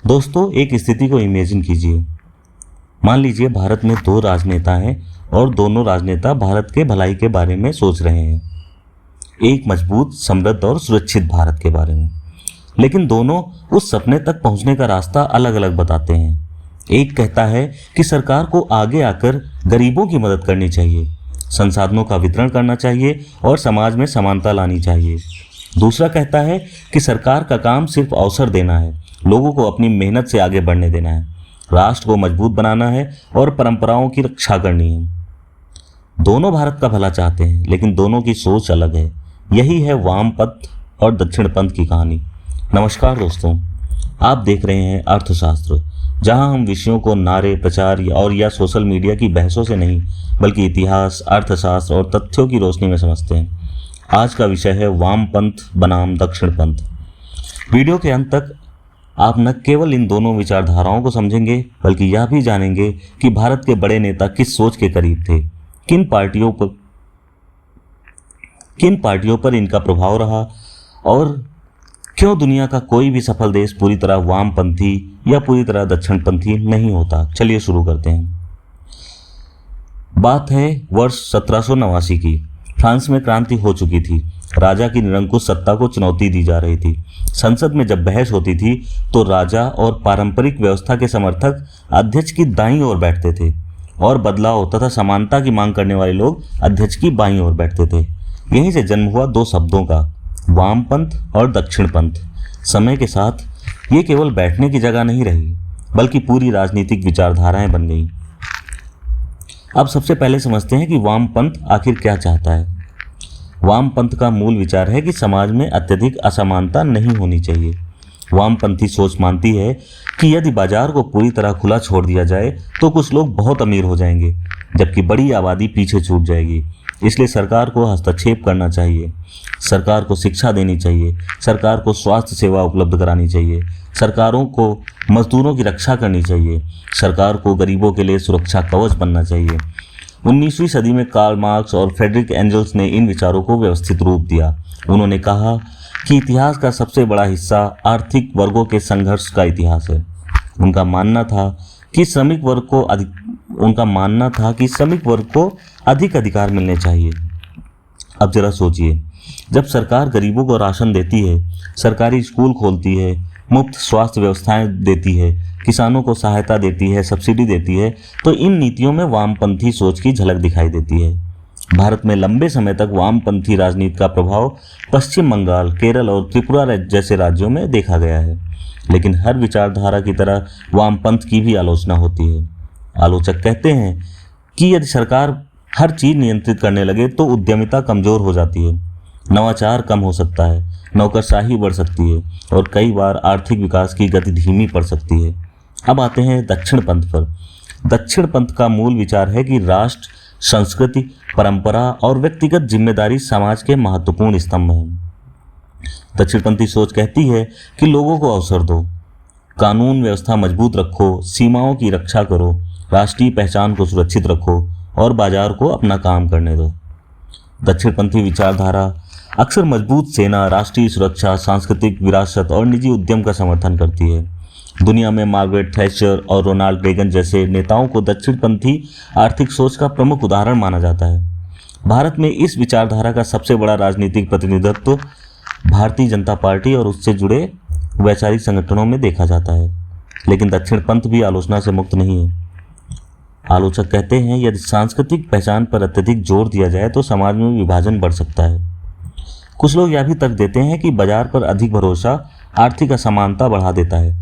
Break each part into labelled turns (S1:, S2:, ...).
S1: दोस्तों, एक स्थिति को इमेजिन कीजिए। मान लीजिए भारत में दो राजनेता हैं और दोनों राजनेता भारत के भलाई के बारे में सोच रहे हैं, एक मजबूत, समृद्ध और सुरक्षित भारत के बारे में। लेकिन दोनों उस सपने तक पहुंचने का रास्ता अलग अलग बताते हैं। एक कहता है कि सरकार को आगे आकर गरीबों की मदद करनी चाहिए, संसाधनों का वितरण करना चाहिए और समाज में समानता लानी चाहिए। दूसरा कहता है कि सरकार का काम सिर्फ अवसर देना है, लोगों को अपनी मेहनत से आगे बढ़ने देना है, राष्ट्र को मजबूत बनाना है और परंपराओं की रक्षा करनी है। दोनों भारत का भला चाहते हैं, लेकिन दोनों की सोच अलग है। यही है वामपंथ और दक्षिणपंथ की कहानी। नमस्कार दोस्तों, आप देख रहे हैं अर्थशास्त्र, जहां हम विषयों को नारे, प्रचार या सोशल मीडिया की बहसों से नहीं, बल्कि इतिहास, अर्थशास्त्र और तथ्यों की रोशनी में समझते हैं। आज का विषय है वामपंथ बनाम दक्षिणपंथ। वीडियो के अंत तक आप न केवल इन दोनों विचारधाराओं को समझेंगे, बल्कि यह भी जानेंगे कि भारत के बड़े नेता किस सोच के करीब थे, किन पार्टियों पर इनका प्रभाव रहा और क्यों दुनिया का कोई भी सफल देश पूरी तरह वामपंथी या पूरी तरह दक्षिणपंथी नहीं होता। चलिए शुरू करते हैं। बात है वर्ष 1789 की। फ्रांस में क्रांति हो चुकी थी। राजा की निरंकुश सत्ता को चुनौती दी जा रही थी। संसद में जब बहस होती थी तो राजा और पारंपरिक व्यवस्था के समर्थक अध्यक्ष की दाईं ओर बैठते थे और बदलाव तथा समानता की मांग करने वाले लोग अध्यक्ष की बाईं ओर बैठते थे। यहीं से जन्म हुआ दो शब्दों का, वामपंथ और दक्षिणपंथ। समय के साथ ये केवल बैठने की जगह नहीं रही, बल्कि पूरी राजनीतिक विचारधाराएं बन गई। अब सबसे पहले समझते हैं कि वामपंथ आखिर क्या चाहता है। वामपंथ का मूल विचार है कि समाज में अत्यधिक असमानता नहीं होनी चाहिए। वामपंथी सोच मानती है कि यदि बाजार को पूरी तरह खुला छोड़ दिया जाए तो कुछ लोग बहुत अमीर हो जाएंगे, जबकि बड़ी आबादी पीछे छूट जाएगी। इसलिए सरकार को हस्तक्षेप करना चाहिए, सरकार को शिक्षा देनी चाहिए, सरकार को स्वास्थ्य सेवा उपलब्ध करानी चाहिए, सरकारों को मजदूरों की रक्षा करनी चाहिए, सरकार को गरीबों के लिए सुरक्षा कवच बनना चाहिए। 19वीं सदी में कार्ल मार्क्स और फ्रेडरिक एंजल्स ने इन विचारों को व्यवस्थित रूप दिया। उन्होंने कहा कि इतिहास का सबसे बड़ा हिस्सा आर्थिक वर्गों के संघर्ष का इतिहास है। उनका मानना था कि श्रमिक वर्ग को अधिक अधिकार मिलने चाहिए। अब जरा सोचिए, जब सरकार गरीबों को राशन देती है, सरकारी स्कूल खोलती है, मुफ्त स्वास्थ्य व्यवस्थाएं देती है, किसानों को सहायता देती है, सब्सिडी देती है, तो इन नीतियों में वामपंथी सोच की झलक दिखाई देती है। भारत में लंबे समय तक वामपंथी राजनीति का प्रभाव पश्चिम बंगाल, केरल और त्रिपुरा जैसे राज्यों में देखा गया है। लेकिन हर विचारधारा की तरह वामपंथ की भी आलोचना होती है। आलोचक कहते हैं कि यदि सरकार हर चीज नियंत्रित करने लगे तो उद्यमिता कमजोर हो जाती है, नवाचार कम हो सकता है, नौकरशाही बढ़ सकती है और कई बार आर्थिक विकास की गति धीमी पड़ सकती है। अब आते हैं दक्षिणपंथ पर। दक्षिणपंथ का मूल विचार है कि राष्ट्र, संस्कृति, परंपरा और व्यक्तिगत जिम्मेदारी समाज के महत्वपूर्ण स्तंभ हैं। दक्षिणपंथी सोच कहती है कि लोगों को अवसर दो, कानून व्यवस्था मजबूत रखो, सीमाओं की रक्षा करो, राष्ट्रीय पहचान को सुरक्षित रखो और बाजार को अपना काम करने दो। दक्षिणपंथी विचारधारा अक्सर मजबूत सेना, राष्ट्रीय सुरक्षा, सांस्कृतिक विरासत और निजी उद्यम का समर्थन करती है। दुनिया में मार्गरेट थैचर और रोनाल्ड रेगन जैसे नेताओं को दक्षिणपंथी आर्थिक सोच का प्रमुख उदाहरण माना जाता है। भारत में इस विचारधारा का सबसे बड़ा राजनीतिक प्रतिनिधित्व भारतीय जनता पार्टी और उससे जुड़े वैचारिक संगठनों में देखा जाता है। लेकिन दक्षिणपंथ भी आलोचना से मुक्त नहीं है। आलोचक कहते हैं यदि सांस्कृतिक पहचान पर अत्यधिक जोर दिया जाए तो समाज में विभाजन बढ़ सकता है। कुछ लोग यह भी तर्क देते हैं कि बाजार पर अधिक भरोसा आर्थिक असमानता बढ़ा देता है।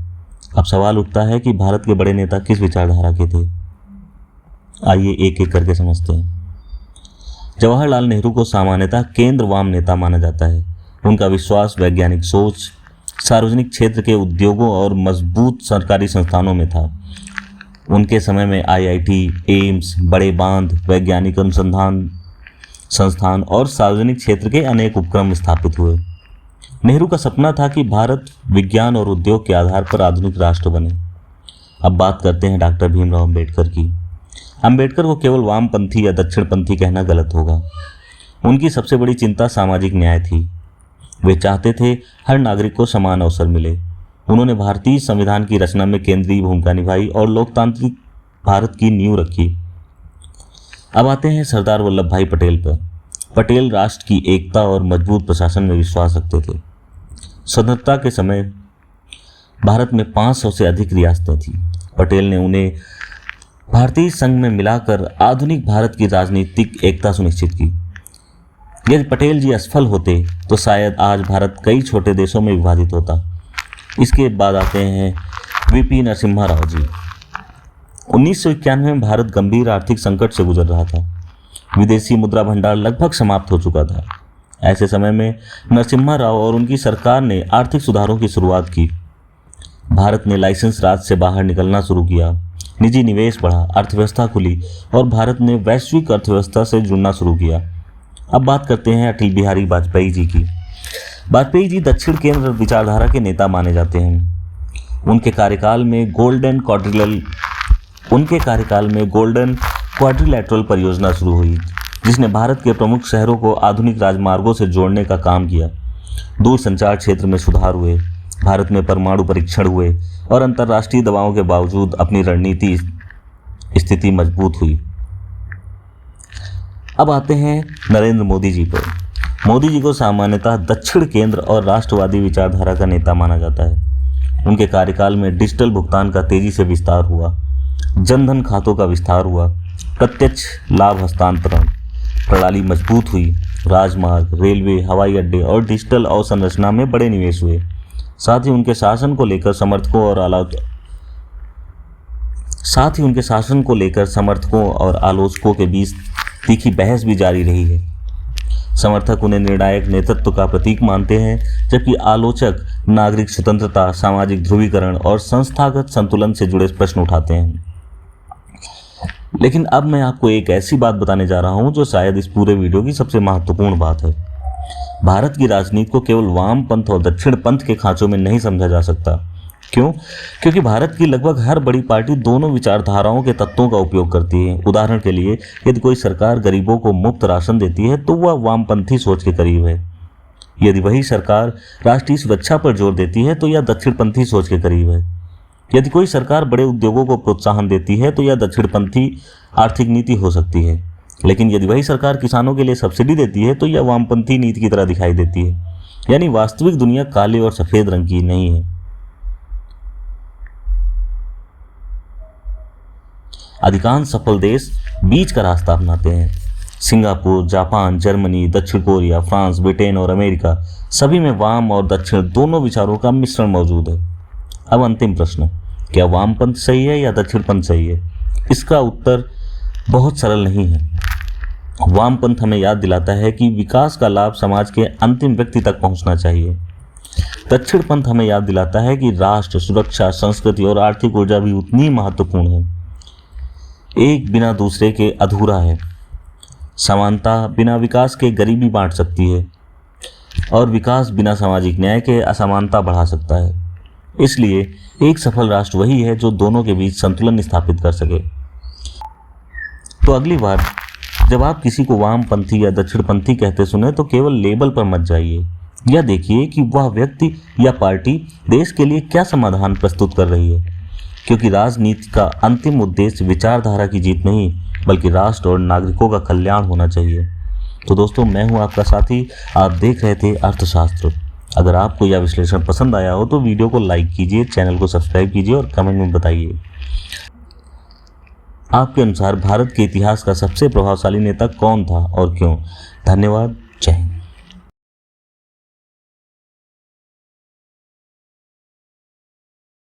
S1: अब सवाल उठता है कि भारत के बड़े नेता किस विचारधारा के थे। आइए एक एक करके समझते हैं। जवाहरलाल नेहरू को सामान्यतः केंद्र वाम नेता माना जाता है। उनका विश्वास वैज्ञानिक सोच, सार्वजनिक क्षेत्र के उद्योगों और मजबूत सरकारी संस्थानों में था। उनके समय में आईआईटी, एम्स, बड़े बांध, वैज्ञानिक अनुसंधान संस्थान और सार्वजनिक क्षेत्र के अनेक उपक्रम स्थापित हुए। नेहरू का सपना था कि भारत विज्ञान और उद्योग के आधार पर आधुनिक राष्ट्र बने। अब बात करते हैं डॉक्टर भीमराव अंबेडकर की। अंबेडकर को केवल वामपंथी या दक्षिणपंथी कहना गलत होगा। उनकी सबसे बड़ी चिंता सामाजिक न्याय थी। वे चाहते थे हर नागरिक को समान अवसर मिले। उन्होंने भारतीय संविधान की रचना में केंद्रीय भूमिका निभाई और लोकतांत्रिक भारत की नींव रखी। अब आते हैं सरदार वल्लभ भाई पटेल पर। पटेल राष्ट्र की एकता और मजबूत प्रशासन में विश्वास रखते थे। स्वतंत्रता के समय भारत में 500 से अधिक रियासतें थीं। पटेल ने उन्हें भारतीय संघ में मिलाकर आधुनिक भारत की राजनीतिक एकता सुनिश्चित की। यदि पटेल जी असफल होते तो शायद आज भारत कई छोटे देशों में विभाजित होता। इसके बाद आते हैं वीपी नरसिम्हा राव जी। 1991 में भारत गंभीर आर्थिक संकट से गुजर रहा था। विदेशी मुद्रा भंडार लगभग समाप्त हो चुका था। ऐसे समय में नरसिम्हा राव और उनकी सरकार ने आर्थिक सुधारों की शुरुआत की। भारत ने लाइसेंस राज से बाहर निकलना शुरू किया, निजी निवेश बढ़ा, अर्थव्यवस्था खुली और भारत ने वैश्विक अर्थव्यवस्था से जुड़ना शुरू किया। अब बात करते हैं अटल बिहारी वाजपेयी जी की। वाजपेयी जी दक्षिण केंद्र विचारधारा के नेता माने जाते हैं। उनके कार्यकाल में गोल्डन क्वाड्रिलैटरल परियोजना शुरू हुई, जिसने भारत के प्रमुख शहरों को आधुनिक राजमार्गों से जोड़ने का काम किया। दूरसंचार क्षेत्र में सुधार हुए, भारत में परमाणु परीक्षण हुए और अंतर्राष्ट्रीय दबावों के बावजूद अपनी रणनीति स्थिति मजबूत हुई। अब आते हैं नरेंद्र मोदी जी पर। मोदी जी को सामान्यतः दक्षिण केंद्र और राष्ट्रवादी विचारधारा का नेता माना जाता है। उनके कार्यकाल में डिजिटल भुगतान का तेजी से विस्तार हुआ, जनधन खातों का विस्तार हुआ, प्रत्यक्ष लाभ हस्तांतरण प्रणाली मजबूत हुई, राजमार्ग, रेलवे, हवाई अड्डे और डिजिटल अवसंरचना में बड़े निवेश हुए। साथ ही उनके शासन को लेकर समर्थकों और आलोचकों के बीच तीखी बहस भी जारी रही है। समर्थक उन्हें निर्णायक नेतृत्व का प्रतीक मानते हैं, जबकि आलोचक नागरिक स्वतंत्रता, सामाजिक ध्रुवीकरण और संस्थागत संतुलन से जुड़े प्रश्न उठाते हैं। लेकिन अब मैं आपको एक ऐसी बात बताने जा रहा हूं जो शायद इस पूरे वीडियो की सबसे महत्वपूर्ण बात है। भारत की राजनीति को केवल वाम पंथ और दक्षिण पंथ के खांचों में नहीं समझा जा सकता। क्यों? क्योंकि भारत की लगभग हर बड़ी पार्टी दोनों विचारधाराओं के तत्वों का उपयोग करती है। उदाहरण के लिए, यदि कोई सरकार गरीबों को मुफ्त राशन देती है तो वह वामपंथी सोच के करीब है। यदि वही सरकार राष्ट्रीय सुरक्षा पर जोर देती है तो यह दक्षिणपंथी सोच के करीब है। यदि कोई सरकार बड़े उद्योगों को प्रोत्साहन देती है तो यह दक्षिणपंथी आर्थिक नीति हो सकती है। लेकिन यदि वही सरकार किसानों के लिए सब्सिडी देती है तो यह वामपंथी नीति की तरह दिखाई देती है। यानी वास्तविक दुनिया काले और सफेद रंग की नहीं है। अधिकांश सफल देश बीच का रास्ता अपनाते हैं। सिंगापुर, जापान, जर्मनी, दक्षिण कोरिया, फ्रांस, ब्रिटेन और अमेरिका, सभी में वाम और दक्षिण दोनों विचारों का मिश्रण मौजूद है। अब अंतिम प्रश्न, क्या वामपंथ सही है या दक्षिणपंथ सही है? इसका उत्तर बहुत सरल नहीं है। वामपंथ हमें याद दिलाता है कि विकास का लाभ समाज के अंतिम व्यक्ति तक पहुंचना चाहिए। दक्षिणपंथ हमें याद दिलाता है कि राष्ट्र, सुरक्षा, संस्कृति और आर्थिक ऊर्जा भी उतनी महत्वपूर्ण है। एक बिना दूसरे के अधूरा है। समानता बिना विकास के गरीबी बांट सकती है और विकास बिना सामाजिक न्याय के असमानता बढ़ा सकता है। इसलिए एक सफल राष्ट्र वही है जो दोनों के बीच संतुलन स्थापित कर सके। तो अगली बार जब आप किसी को वामपंथी या दक्षिणपंथी कहते सुने तो केवल लेबल पर मत जाइए। यह देखिए कि वह व्यक्ति या पार्टी देश के लिए क्या समाधान प्रस्तुत कर रही है, क्योंकि राजनीति का अंतिम उद्देश्य विचारधारा की जीत नहीं बल्कि राष्ट्र और नागरिकों का कल्याण होना चाहिए। तो दोस्तों, मैं हूं आपका साथी, आप देख रहे थे अर्थशास्त्र। अगर आपको यह विश्लेषण पसंद आया हो तो वीडियो को लाइक कीजिए, चैनल को सब्सक्राइब कीजिए और कमेंट में बताइए आपके अनुसार भारत के इतिहास का सबसे प्रभावशाली नेता कौन था और क्यों। धन्यवाद।